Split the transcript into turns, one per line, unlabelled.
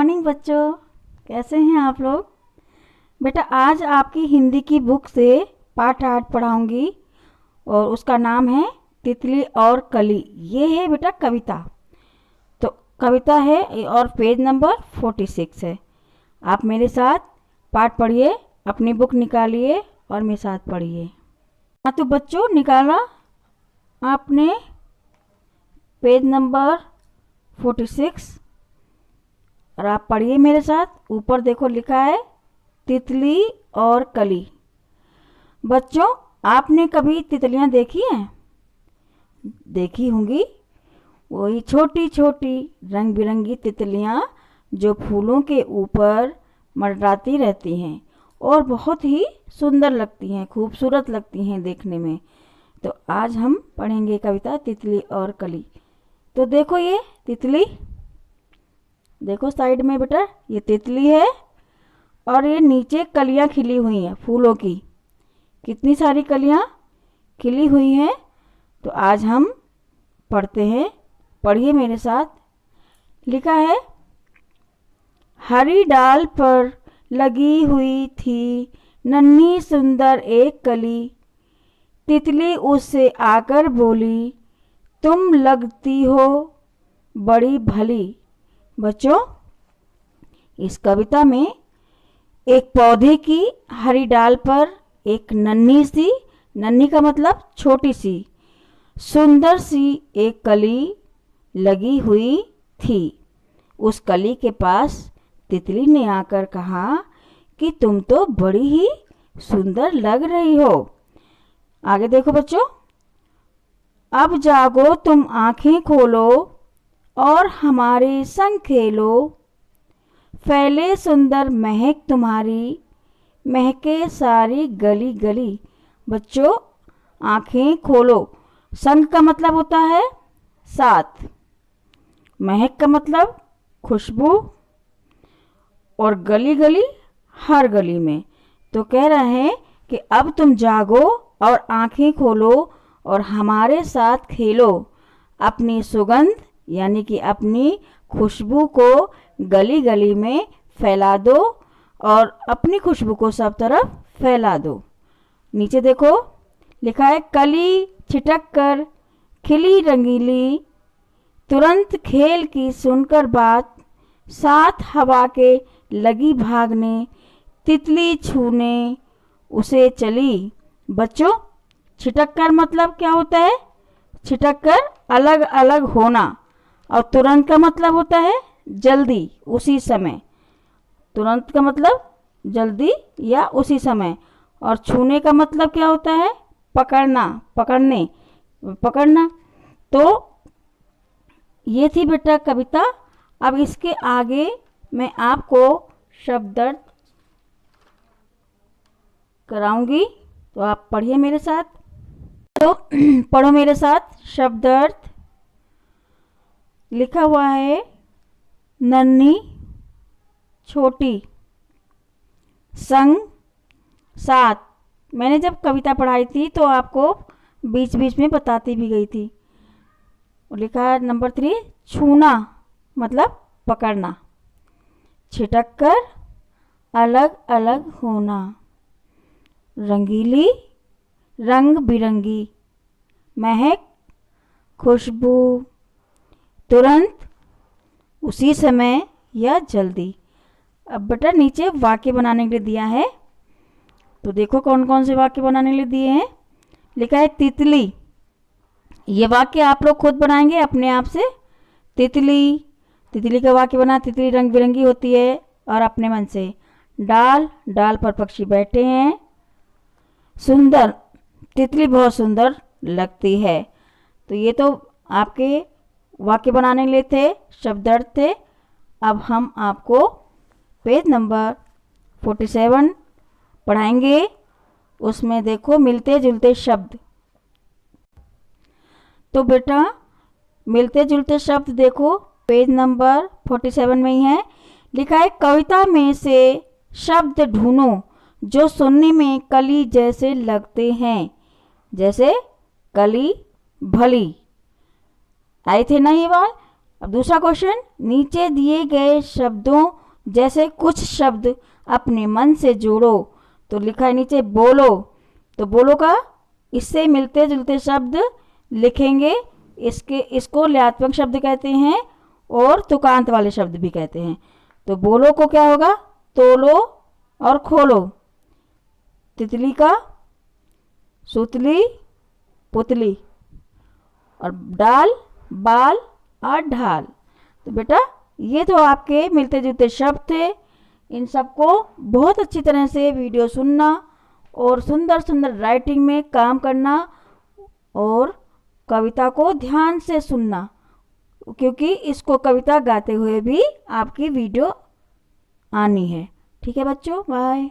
Morning बच्चों, कैसे हैं आप लोग। बेटा आज आपकी हिंदी की बुक से पाठ 8 पढ़ाऊंगी और उसका नाम है तितली और कली। ये है बेटा कविता। तो कविता है और पेज नंबर 46 है। आप मेरे साथ पाठ पढ़िए, अपनी बुक निकालिए और मेरे साथ पढ़िए। हाँ तो बच्चों निकाला आपने पेज नंबर 46 और आप पढ़िए मेरे साथ। ऊपर देखो लिखा है तितली और कली। बच्चों आपने कभी तितलियां देखी हैं? देखी होंगी, वही छोटी छोटी रंग बिरंगी तितलियां जो फूलों के ऊपर मंडराती रहती हैं और बहुत ही सुंदर लगती हैं, खूबसूरत लगती हैं देखने में। तो आज हम पढ़ेंगे कविता तितली और कली। तो देखो ये तितली, देखो साइड में बेटा ये तितली है और ये नीचे कलियां खिली हुई हैं फूलों की। कितनी सारी कलियां खिली हुई हैं। तो आज हम पढ़ते हैं, पढ़िए मेरे साथ। लिखा है हरी डाल पर लगी हुई थी नन्ही सुंदर एक कली। तितली उससे आकर बोली तुम लगती हो बड़ी भली। बच्चों इस कविता में एक पौधे की हरी डाल पर एक नन्ही का मतलब छोटी सी, सुंदर सी एक कली लगी हुई थी। उस कली के पास तितली ने आकर कहा कि तुम तो बड़ी ही सुंदर लग रही हो। आगे देखो बच्चों, अब जागो तुम आंखें खोलो और हमारे संग खेलो। फैले सुंदर महक तुम्हारी, महके सारी गली गली। बच्चों आंखें खोलो, संग का मतलब होता है साथ, महक का मतलब खुशबू और गली गली हर गली में। तो कह रहे हैं कि अब तुम जागो और आंखें खोलो और हमारे साथ खेलो। अपनी सुगंध यानी कि अपनी खुशबू को गली गली में फैला दो और अपनी खुशबू को सब तरफ फैला दो। नीचे देखो लिखा है कली छिटक कर खिली रंगीली, तुरंत खेल की सुनकर बात, साथ हवा के लगी भागने, तितली छूने उसे चली। बच्चों छिटक कर मतलब क्या होता है? छिटक कर अलग अलग होना। और तुरंत का मतलब होता है जल्दी, उसी समय। तुरंत का मतलब जल्दी या उसी समय। और छूने का मतलब क्या होता है? पकड़ना, पकड़ना। तो ये थी बेटा कविता। अब इसके आगे मैं आपको शब्दार्थ कराऊंगी, तो आप पढ़िए मेरे साथ। तो पढ़ो मेरे साथ शब्दार्थ। लिखा हुआ है नन्ही छोटी, संग साथ। मैंने जब कविता पढ़ाई थी तो आपको बीच बीच में बताती भी गई थी। लिखा है नंबर 3 छूना मतलब पकड़ना, छिटक कर अलग अलग होना, रंगीली रंग बिरंगी, महक खुशबू, तुरंत उसी समय या जल्दी। अब बेटा नीचे वाक्य बनाने के लिए दिया है, तो देखो कौन कौन से वाक्य बनाने के लिए दिए हैं। लिखा है तितली, ये वाक्य आप लोग खुद बनाएंगे अपने आप से। तितली का वाक्य बना, तितली रंग बिरंगी होती है और अपने मन से। डाल पर पक्षी बैठे हैं। सुंदर, तितली बहुत सुंदर लगती है। तो ये तो आपके वाक्य बनाने के लिए थे, शब्दार्थ थे। अब हम आपको पेज नंबर 47 पढ़ाएंगे। उसमें देखो मिलते जुलते शब्द। तो बेटा मिलते जुलते शब्द देखो पेज नंबर 47 में ही है। लिखा है कविता में से शब्द ढूंढो जो सुनने में कली जैसे लगते हैं। जैसे कली, भली आए थे ना ये बात। अब दूसरा क्वेश्चन, नीचे दिए गए शब्दों जैसे कुछ शब्द अपने मन से जोड़ो। तो लिखा है नीचे बोलो, तो बोलो का इससे मिलते जुलते शब्द लिखेंगे। इसको लयात्मक शब्द कहते हैं और तुकांत वाले शब्द भी कहते हैं। तो बोलो को क्या होगा, तोलो और खोलो। तितली का सुतली पुतली, और डाल बाल और ढाल। तो बेटा ये तो आपके मिलते जुलते शब्द थे। इन सबको बहुत अच्छी तरह से वीडियो सुनना और सुंदर सुंदर राइटिंग में काम करना और कविता को ध्यान से सुनना, क्योंकि इसको कविता गाते हुए भी आपकी वीडियो आनी है। ठीक है बच्चों, बाय।